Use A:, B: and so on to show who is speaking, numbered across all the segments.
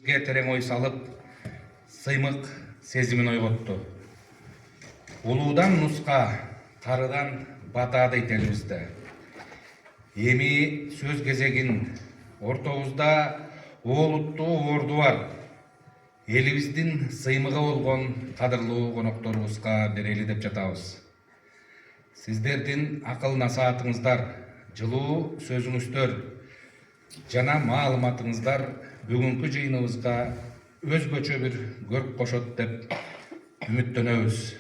A: терең ой салып, сыймык сезимин ойготту. Улуудан нуска, карыдан бата дейт элибизде. Эми сөз кезегин ортобузда олуттуу орду бар. Элибиздин сыймыгы болгон кадырлуу конокторубузга берели деп жатабыз. Сиздердин акыл насаатыңыздар, жылуу сөзүңүздөр жана маалыматыңыздар бүгүнкү жыйыныбызга өзгөчө бир көрк кошот деп үмүттөнөбүз.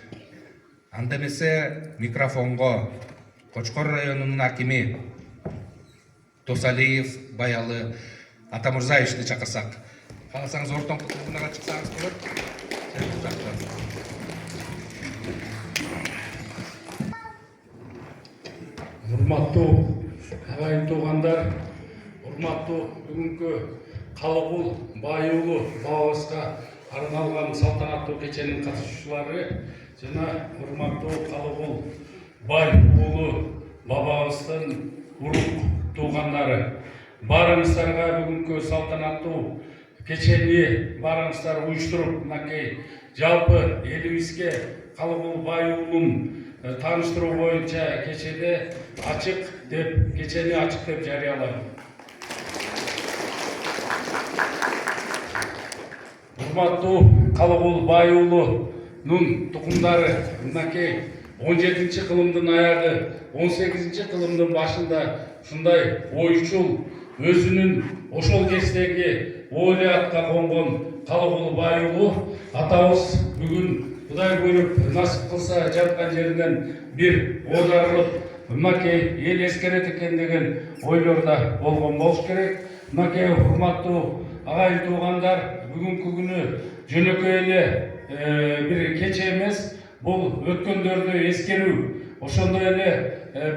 A: Анда эмесе микрофонго Кочкор районунун акими Досалиев Баялы Атамырзаевичти чакырсак. Кааласаңыз ортоңку трибунага чыксаңыз болот.
B: Урматтуу агайын туугандар, урматтуу бүгүнкү Калыгул Бай уулу бабабызга арналган салтанаттуу кеченин катышуучулары жана урматтуу Калыгул Бай уулу бабабыздын урук туугандары, баарыңыздарга бүгүнкү салтанаттуу кечени баарыңыздар уюштуруп, мынакей жалпы элибизге Калыгул Бай уулун таныштыруу боюнча кечени ачык деп жарыялайм. Урматтуу Калыгул Бай уулунун тукумдары мынакей 17 кылымдын аягы, 18 кылымдын башында ушундай ойчул, өзүнүн ошол кездеги ойлоятка конгон Калыгул Бай уулу атабыз бүгүн Кудай буйруп насып кылса жаткан жеринен бир оодарылып, мынакей эл эскерет экен деген ойлорда болгон болуш керек. Мынакей урматтуу агайын туугандар, бүгүнкү күнү жөнөкөй эле бир кече эмес, бул өткөндөрдү эскерүү. Ошондой эле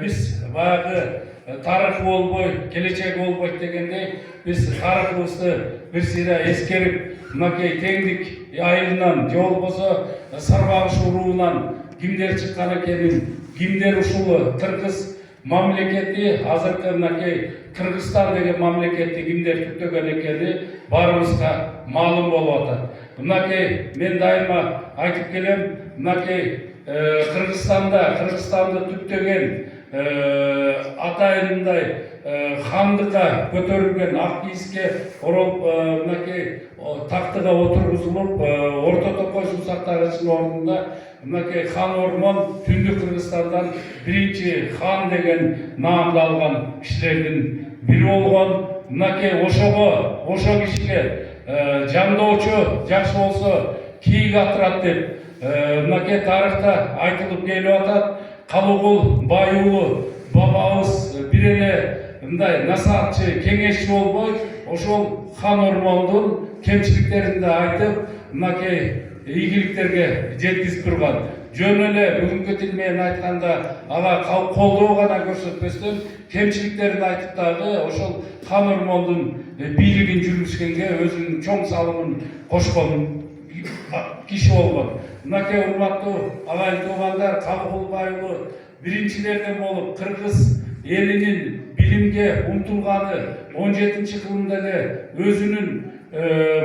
B: биз баягы тарыхы болбой, келечеги болбойт дегендей, биз тарыхыбызды бир сыйра эскерип, мынакей теңдик айылынан же болбосо Сарбагыш уруунан кимдер чыккан экенин, кимдер ушул кыргыз мамлекети, азыркы мынакей Кыргызстан деген мамлекетти кимдер түптөгөн экени баарыбызга маалым болуп атат. Мынакей мен дайыма айтып келем, мынакей Кыргызстанды түптөгөн атайындай хандыкка көтөрүлгөн ак кийиске ороп, мынакей тактыга отургузулуп, орто токой сусактагычтын ордунда мынакей хан Ормон Түндүк Кыргызстандан биринчи хан деген наамды алган кишилердин бири болгон. Мынакей ошо кишиге жамдоочу жакшы болсо кийик атырат деп мынакей тарыхта айтылып келип атат. Калыгул Бай уулу бабабыз бир эле мындай насаатчы, кеңешчи болбой, ошол хан Ормондун кемчиликтерин да айтып, мынакей ийгиликтерге жеткизип турган. Жөн эле бүгүнкү тил менен айтканда ага колдоо гана көрсөтпөстөн кемчиликтерин айтып дагы ошол хан Ормондун бийлигин жүргүзгөнгө өзүнүн чоң салымын кошкон киши болгон. Мынакей урматтуу агайын туугандар, Калыгул Бай уулу биринчилерден болуп кыргыз элинин билимге умтулганы 17 кылымда эле өзүнүн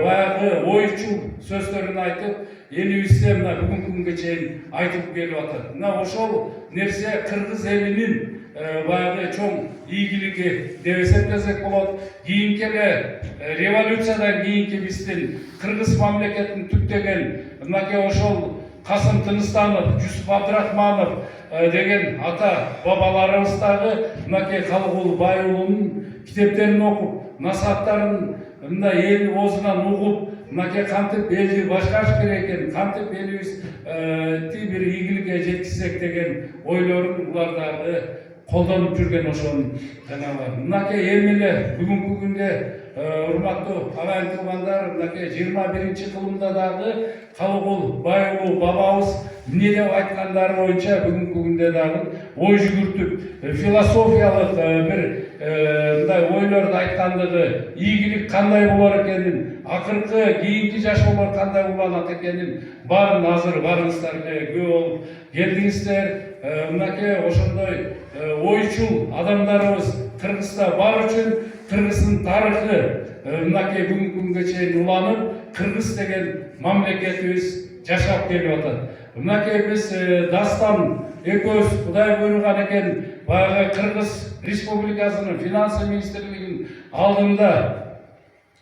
B: баягы ойчул сөздөрүн айтып, элибизде мына бүгүнкү күнгө чейин айтып келип атат. Мына ошол нерсе кыргыз элинин баягы чоң ийгилиги деп эсептесек болот. Кийинки эле революциядан кийинки биздин кыргыз мамлекетин түптөгөн мынакей ошол Касым Тыныстанов, Жүсүп Абдрахманов деген ата бабаларыбыз дагы мынакей Калыгул Бай уулунун китептерин окуп, насааттарын мындай эл оозунан угуп, мынакей кантип элди башкарыш керек экен, кантип элибизди бир ийгиликке жеткизсек деген ойлорун булар дагы колдонуп жүргөн ошонун жанагы. Мынакей эми эле бүгүнкү күндө урматтуу агайын туугандар, мынакей 21 кылымда дагы Калыгул Бай уулу бабабыз эмне деп айткандары боюнча бүгүнкү күндө дагы ой жүгүртүп, философиялык бир мындай ойлорду айткандыгы, ийгилик кандай болор экенин, акыркы кийинки жашоолор кандай уланат экенин баарын азыр баарыңыздар күбө болуп келдиңиздер. Мынакей ошондой ойчул адамдарыбыз Кыргызда бар үчүн Кыргыздын тарыхы мынакей бүгүнкү күнгө чейин уланып, Кыргыз деген мамлекетибиз жашап келип атат. Мынакей биз Дастан экөөбүз Кудай буйруган экен, баягы Кыргыз Республикасынын финансы министрлигинин алдында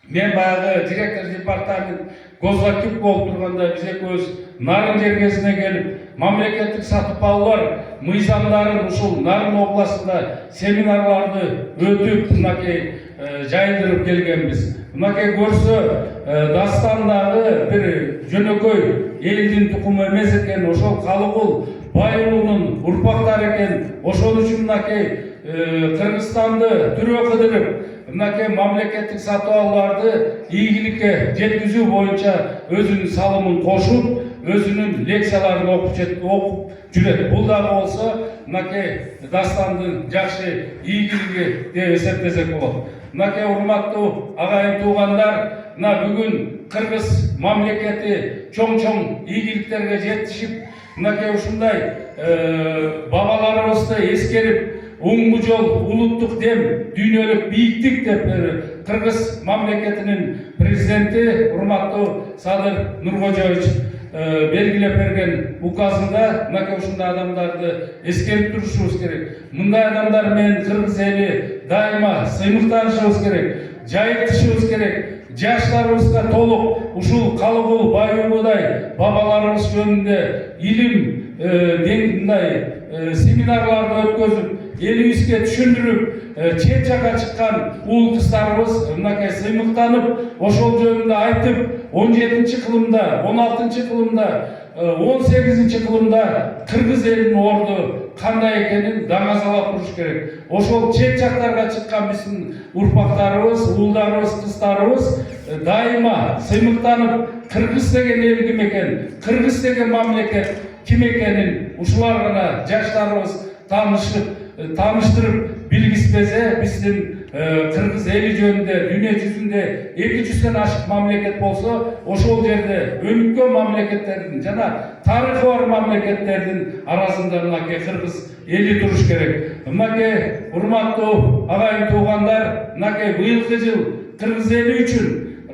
B: мен баягы директор департамент госзакуп болуп турганда биз экөөбүз Нарын жергесине келип, мамлекеттик сатып алуулар мыйзамдарын ушул Нарын областында семинарларды өтүп, мынакей жайдырып келгенбиз. Мынакей көрсө Дастандагы бир жөнөкөй элдин тукуму эмес экен, ошол Калыгул байуулунун урпактары экен. Ошол үчүн мынакей Кыргызстанды түрө кыдырып, мынакей мамлекеттик сатып алууларды ийгиликке жеткизүү боюнча өзүнүн салымын кошуп, өзүнүн лекцияларын окуп жүрөт. Бул дагы болсо мынакей Дастандын жакшы ийгилиги деп эсептесек болот. Мынакей урматтуу агайын туугандар, мына бүгүн Кыргыз мамлекети чоң ийгиликтерге жетишип, мынакей ушундай бабаларыбызды эскерип, оңгу жол, улуттук дем, дүйнөлүк бийиктик деп Кыргыз мамлекетинин президенти урматтуу Садыр Нуркожоевич белгилеп берген указында мынакей ушундай адамдарды эскерип турушубуз керек. Мындай адамдар менен Кыргыз эли дайыма сыймыктанышыбыз керек, жайылтышыбыз керек. Жаштарыбызга толук ушул Калыгул байуулудай бабаларыбыз жөнүндө илим мындай семинарларды өткөзүп, элибизге түшүндүрүп, чет жака чыккан уул кыздарыбыз мынакей сыймыктанып, ошол жөнүндө айтып, 17-кылымда, 16-кылымда, 18-кылымда Кыргыз элинин орду кандай экенин даңазалап туруш керек. Ошол чет жактарга чыккан биздин урпактарыбыз, уулдарыбыз, кыздарыбыз дайыма сыймыктанып, Кыргыз деген эл ким экен, Кыргыз деген мамлекет ким экенин ушулар гана жаштарыбыз тааныштырып билгизбесе, биздин Кыргыз эли жөнүндө дүйнө жүзүндө 200дөн ашык мамлекет болсо, ошол жерде өнүккөн мамлекеттердин жана тарыхы бар мамлекеттердин арасында мынакей Кыргыз эли туруш керек. Мынакей урматтуу агайын туугандар, мынакей быйылкы жыл Кыргыз эли үчүн,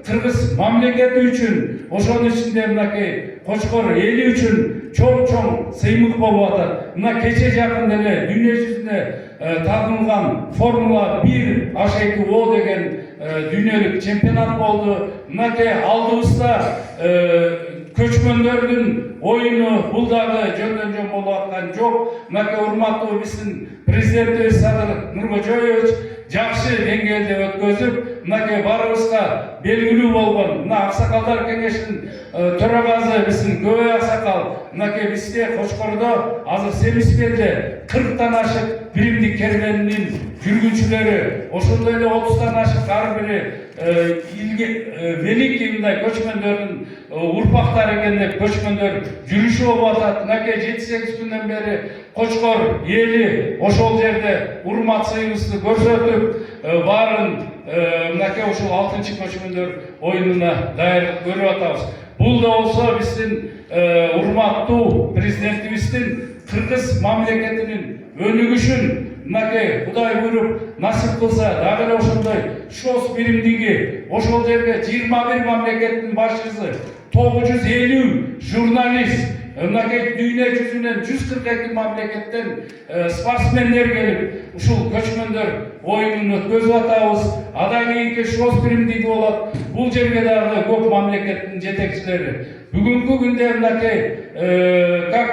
B: Кыргыз мамлекети үчүн, ошонун ичинде мынакей Кочкор эли үчүн чоң сыймык болуп атат. Мына кече жакын эле дүйнө жүзүнө танылган Формула 1 H2O деген дүйнөлүк чемпионат болду. Мынакей алдыбызда көчмөндөрдүн оюну бул дагы жөндөн жөн болуп аткан жок. Мынакей урматтуу биздин президентибиз Садыр Нуркожоевич жакшы деңгээлде өткөзүп, мынакей барыбызга белгилүү болгон мына аксакалдар кеңешинин төрагасы биздин Көбөй аксакал, мынакей бизде Кочкордо азыр Семиспелде 40тан ашык биримдик керменинин жүргүнчүлөрү, ошондой эле 30тан ашык ар бири великий мындай көчмөндөрдүн урпактары экен деп көчмөндөр жүрүшү болуп атат. Мынакей 7-8 күндөн бери Кочкор эли ошол жерде урмат сыйыбызды көрсөтүп, баарын мынакей ушул 6-көчмөндөр оюнуна даярдык көрүп атабыз. Бул да болсо биздин урматтуу президентибиздин Кыргыз мамлекетинин өнүгүшүн мынакей Кудай буйруп насип кылса, дагы эле ошондой ШОС биримдиги, ошол жерге 21 мамлекеттин башчысы, 950 журналист, мынакей дүйнө жүзүнөн 142 мамлекеттен спортсмендер келип, ушул көчмөндөр оюнун өткөзүп атабыз. Адан кийинки ШОС биримдиги болот. Бул жерге дагы көп мамлекеттин жетекчилери. Бүгүнкү күндө мынакей как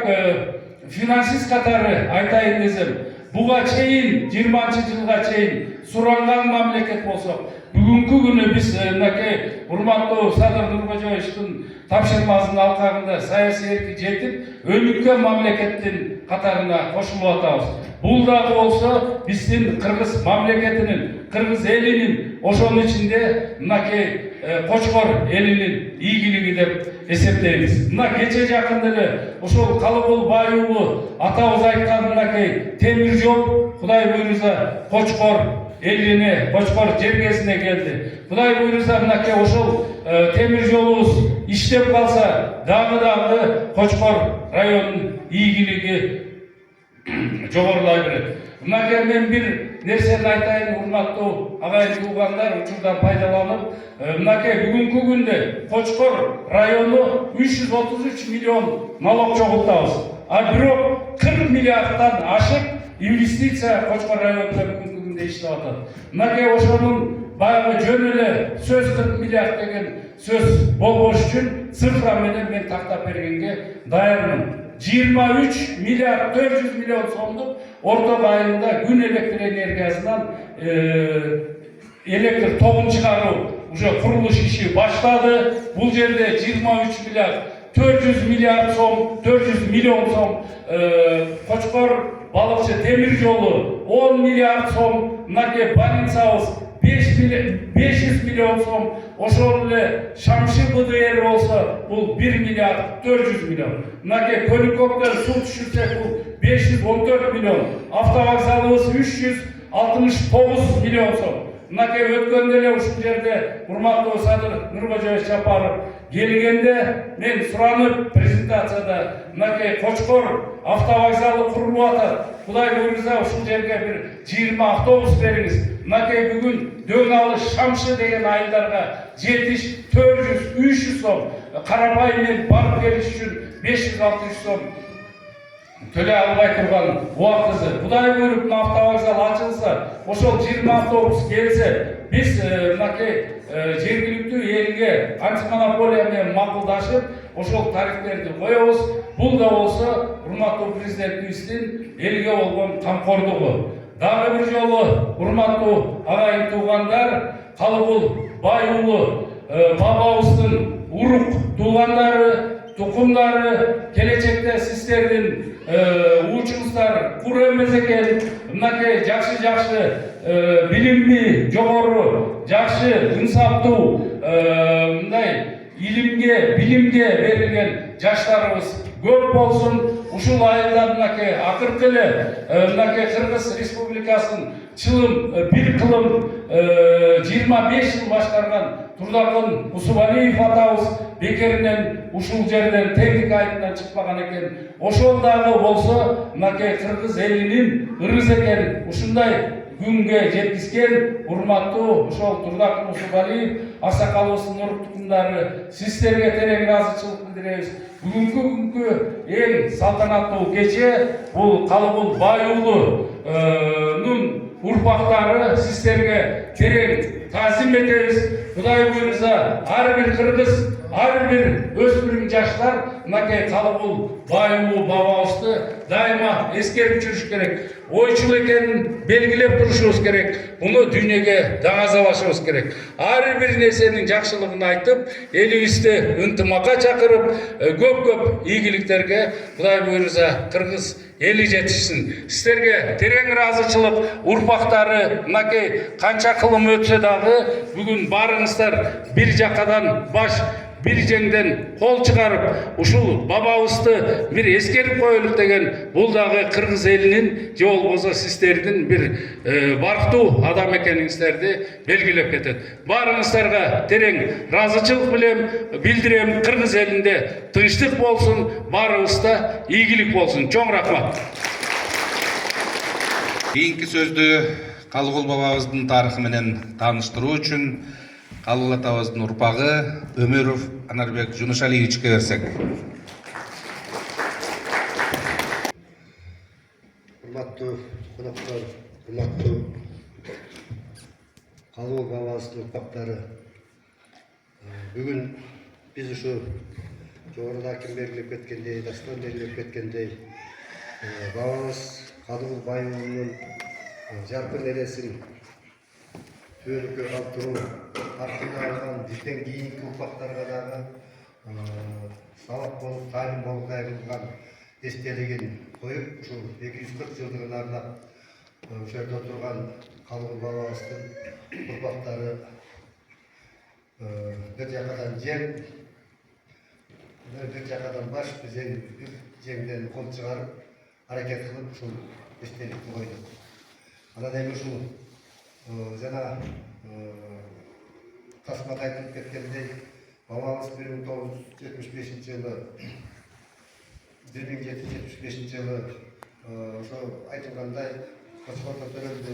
B: финансист катары айтайын десем, буга чейин 20-жылга чейин суранган мамлекет болсок, бүгүнкү күнү биз мынакей урматтуу Садыр Нуркожоевичтин тапшырмасынын алкагында саясий эркин жетип, өнүккөн мамлекеттин катарына кошулуп атабыз. Бул дагы болсо биздин Кыргыз мамлекетинин, Кыргыз элинин, ошонун ичинде мынакей Кочкор элинин ийгилиги деп эсептейбиз. Мына кече жакын эле ошол Калыгул байуулу атабыз айткан мынакей темир жол Кудай буйруса Кочкор элине, Кочкор жергесине келди. Кудай буйруса мынакей ошол темир жолубуз иштеп калса, дагы Кочкор районунун ийгилиги жогорулай берет. Мынакей мен бир нерсени айтайын, урматтуу агайын туугандар, учурдан пайдаланып, мынакей бүгүнкү күндө Кочкор району 333 миллион налог чогултабыз. А бирок 40 миллиардтан ашык инвестиция Кочкор районунда бүгүнкү күндө иштеп атат. Мынакей ошонун баягы жөн эле сөз 40 миллиард деген сөз болбош үчүн цифра менен мен тактап бергенге даярмын. 23 миллиард 400 миллион сомдук орто айында күн электр энергиясынан электр тогун чыгаруу уже курулуш иши баштады. Бул жерде 23 миллиард 400 миллиард сом, 400 миллион сом, Кочкор балыкчы темир жолу 10 миллиард сом, мынакей больницабыз 500 миллион сом, ошол эле Шамши БДР болсо бул 1 миллиард 400 миллион. Мынакей Көлүкөктөр суу түшүрсөк бул 514 миллион. Автовокзалыбыз 369 миллион сом. Мынакей өткөндө эле ушул жерде урматтуу Садыр Нуркожоевич Жапаров келгенде мен суранып презентацияда мынакей Кочкор автовокзалы курулуп атат. Кудай буйрса ушул жерге бир 20 автобус бериңиз. Мынакей бүгүн дөң алыш Шамшы деген айылдарга жетиш 400 300 сом, Карабай менен барып келиш үчүн 500-600 сом төлөй албай турган убактысы. Кудай буйруп автовокзал ачылса, ошол 20 автобус келсе, биз мынакей жергиликтүү элге антимонополия менен макулдашып, ошол тарифтерди коебуз. Бул да болсо урматтуу президентибиздин элге болгон камкордугу. Дагы бир жолу урматтуу агайын туугандар, Калыбул бай уулу бабабыздын урук туугандары, тукумдары, келечекте сиздердин учуңуздар кур эмес экен. Мынакей жакшы билимli, жогору, жакшы инсаптуу, мындай илимге, билимге берилген жаштарыбыз көп болсун. Ушул айылда мынакей акыркы эле мынакей Кыргыз Республикасынын чылым бир кылым 25 жыл башкарган Турдакын Усубалиев атабыз бекеринен ушул жерден техник айылынан чыкпаган экен. Ошол дагы болсо мынакей Кыргыз элинин ырыс экен. Ушундай күнгө жеткизген урматтуу ошол Турдакын Усубалиев аксакалыбыздын урук тукумдары, сиздерге терең ыраазычылык билдиребиз. Бүгүнкү күnkү эң салтанаттуу кече бул Калыбул бай уулунун урпактары сиздерге терең таазим этебиз. Кудай буйрса ар бир кыргыз, ар бир өспүрүм жаштар мынакей Калыбул бай уулу бабабызды дайыма эскерип жүрүш керек. Ойчул экенин белгилеп турушубуз керек. Муну дүйнөгө даңазалашыбыз керек. Ар бир нерсенин жакшылыгын айтып, элибизди ынтымакка чакырып, көп ийгиликтерге Кудай буйрса Кыргыз эли жетишсин. Сиздерге терең ыраазычылык, урпактары мынакей канча кылым өтсө дагы бүгүн барыңыздар бир жакадан баш бир жеңден кол чыгарып, ушул бабабызды бир эскерип коелук деген бул дагы Кыргыз элинин же болбосо сиздердин бир барктуу адам экениңиздерди белгилеп кетет. Барыңыздарга терең ыраазычылык билдирем. Кыргыз элинде тынчтык болсун, баарыбызда ийгилик болсун. Чоң рахмат.
A: Кийинки сөздү Калыбул бабабыздын тарыхы менен тааныштыруу үчүн Калыбул атабыздын урпагы Өмөров Анарбек Жунушалиевичке берсек.
C: Урматтуу коноктор, урматтуу Калыбул бабабыздын урпактары, бүгүн биз ушу жогоруда аким белгилеп кеткендей, дастан белгилеп кеткендей, бабабыз Калыбул бай уулунун жаркын элесин түбөлүккө калтыруу, артында алган бирден кийинки урпактарга дагы сабак болуп, таалим болуп кайрылган эстелигин коюп, ушул 240 жылдыгын арнап ошол жерде отурган Калыбул бабабыздын урпактары бир жакадан жең, бир жакадан баш, бир жеңден кол чыгарып, аракет кылып ушул эстеликти койдук. Анан эми ушул жана тасмада айтылып кеткендей, бабабыз 1975 жылы ошо айтылгандай Кочкордо төрөлдү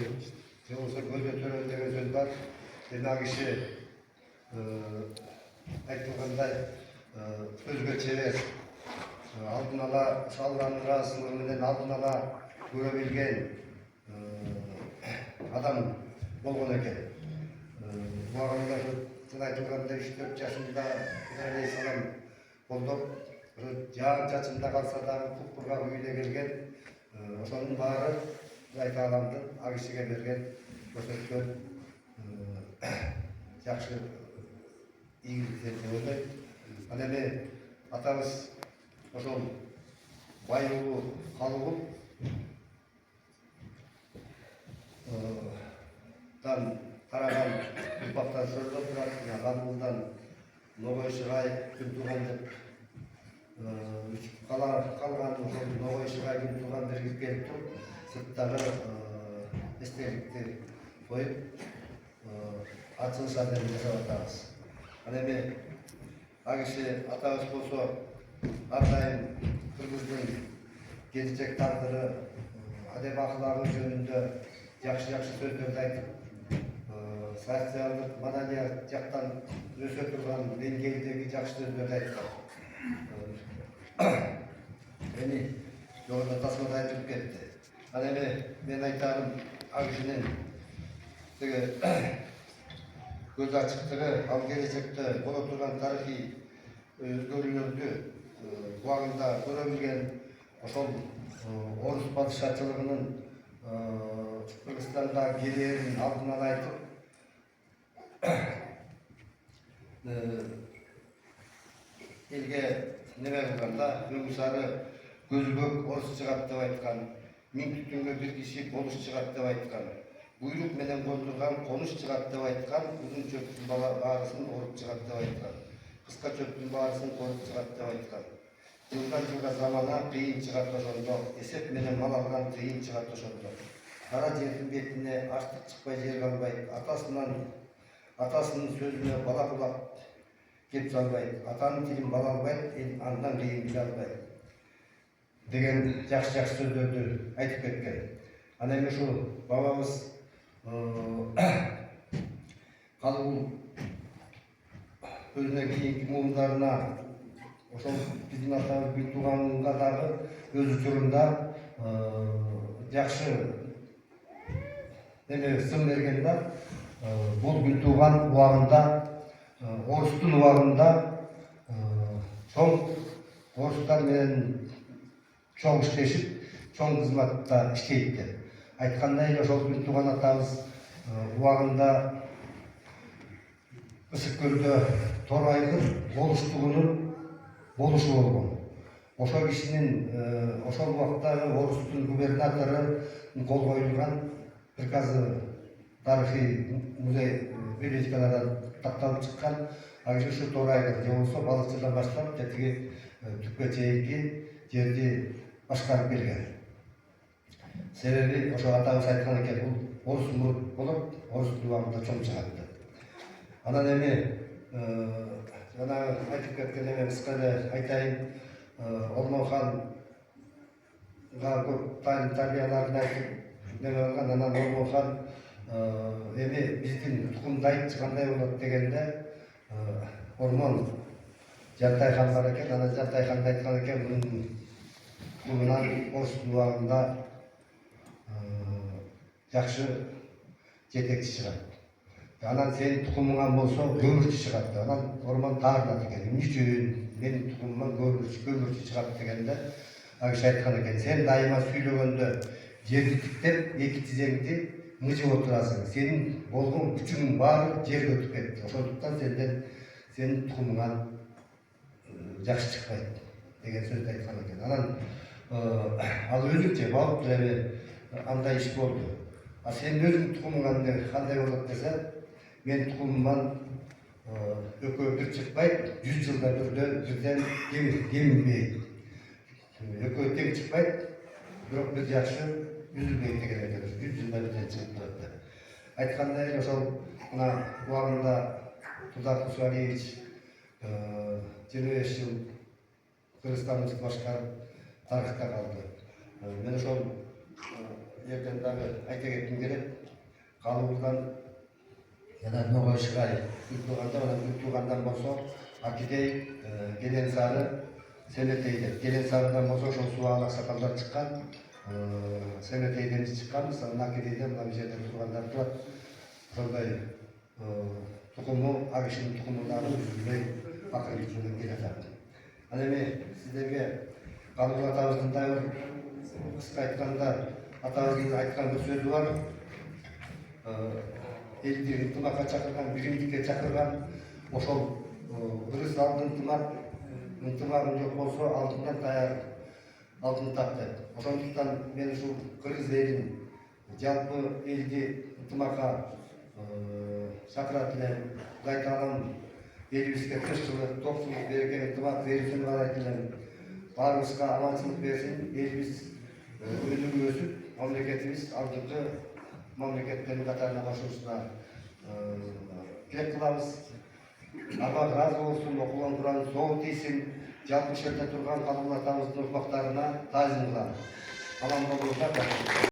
C: же болбосо көзгө төрөлү деген сөз бар. Эми ал киши айтылгандай сөзгө чебер, алдын ала салганын ыраазычылыгы менен алдын ала көрө билген адам болгон экен. Буагында жана айтылгандай 3-4 жашында Кудай алейхисалам колдоп, жаан чачында калса дагы куп-кургак үйдө келген, ошонун баары Кудай Тааламдын ал кишиге берген көрсөткөн жакшы ийгиликтер деп ойлойм. Ал эми атабыз ошол Байулуу Калыгул тараган урпактар сөздөп турат. Калыгулдан Ногой Шыгай күн тууган деп калган ошол Ногой Шыгай күн тууган бергип келип туруп, сырттагы эстеликти коюп ачылыш абден жасап атабыз. Ал эми ал киши атабыз болсо ар дайым кыргыздын келечек тагдыры, адеп аклагы жөнүндө жакшы сөздөрдү айтып, социалдык маданият жактан өсө турган деңгээлдеги жакшы сөздөрдү айткан. Эми жогоруда тасмада айтылып кетти. Ал эми мен айтарым, ал кишинин тиги көз ачыктыгы, ал келечекте боло турган тарыхый өзгөрүүлөрдү убагында көрө билген, ошол орус падышачылыгынын Кыргызстанда келээрин алдын ала айтып, элге неме кылганда, өңү сары көзү көк орус чыгат деп айткан, 1000 түтүнгө бир киши болуш чыгат деп айткан, буйрук менен коздурган конуш чыгат деп айткан, узун чөптүн баарысын оруп чыгат деп айткан, кыска чөптүн баарысын коруп чыгат деп айткан. Жылдан жылга замана кыйын чыгат ошондо, эсеп менен мал алган кыйын чыгат ошондо. Кара жердин бетине аштык чыкпай жер калбайт, атасынын сөзүнө бала кулак кеп салбайт, атанын тилин бала албайт, андан кийин биле албайт деген жакшы сөздөрдү айтып кеткен. Ана эми ушул бабабыз Калыгул өзүнө кийинки муундарына ошол биздин атабыз күн тууганга дагы өз учурунда жакшы сын берген да. Бул күн тууган убагында, орустун убагында чоң орустар менен чоң иштешип, чоң кызматта иштейт деп. Айткандай эле ошол күн тууган атабыз убагында ысык көлдө Торайгын болуштугунун болушу болгон. Ошол кишинин ошол убактагы орустун губернатору кол коюлган приказы тарыхый музей библиотекалардан такталып чыккан. Ал киши ушу Торайгын же болбосо балыкчыдан баштап тетиги түпкө чейинки жерди башкарып келген. Себеби ошо атабыз айткан экен, бул орус мурут болуп, орустун убагында чоң чыгат деп. Анан эми жана айтып кеткен эме кыска эле айтайын, Олмонханга көп тарбияларын айтып неме кылган. Анан Олмонхан эми биздин тукумду айтчы кандай болот дегенде, Ормон Жантай хан бар экен. Анан Жантай хан айткан экен, мунун тукумунан орустун убагында жакшы жетекчи чыгат. Анан сенин тукумуңан болсо көмүрчү чыгат. Анан Ормон таарынат экен, эмне үчүн менин тукумуман көмүрчү чыгат дегенде, ал киши айткан экен, сен дайыма сүйлөгөндө жерди тиктеп, эки тизеңди мыжып отурасың. Сенин болгон күчүңүн баары жерге өтүп кетти. Ошондуктан сенин тукумуңан жакшы чыкпайт деген сөздү айткан экен. Анан ал өзүнчө балыптыр эми андай иш болду. А сенин өзүң тукумуңан кандай болот десе, менин тукумуман экөө бир чыкпайт, 100 жылда бирден кеминбейт. Экөө тең чыкпайт, бирок бир жакшы үзүлбейт деген экен. 100 жылда бирден чыгып турат деп. Айткандай эле ошол мына убагында Тудак Усвалиевич 25 жыл Кыргызстанды башкарып тарыхта калды. Мен ошол жерден дагы айта кетким келет. калыбылдан жана Ногошкай үч тууганда анан үч туугандан болсо Акидей, Келен Сары, Семетейден. Келен Сарыдан болсо ошол Субагыл аксакалдар чыккан, Семетейден чыкканбыз, анан Акидейден мына жерде туугандар турат. Ошондой тукуму, ак кишинин тукумундагы үзүлбөй акыркы менен келе жатат. Анан эми сиздерге Калыгул атабыздын дагы бир кыска айтканда атабыздын айткан бир сөзү бар. Элди ынтымакка чакырган, биримдикке чакырган, ошол кыргыз алдын ынтымагың жок болсо алдыңдан таяк алтын тап деп. Ошондуктан мен ушул кыргыз элин жалпы элди ынтымакка чакырат элем. Кудай таалам элибизге тынччылык, токчулук, береке, ынтымак берүүсүн каалайт элем. Баарыбызга аманчылык берсин, элибиз өнүгүп өсүп, мамлекетибиз алдыңкы мамлекеттердин катарына кошулушуна тилек кылабыз. Allah razı olsun, okulan Kur'an soğuk değilsin. Жалпы жерде турган Калыгул атабыздын урпактарына таазим кылам. Аман болуңуздар.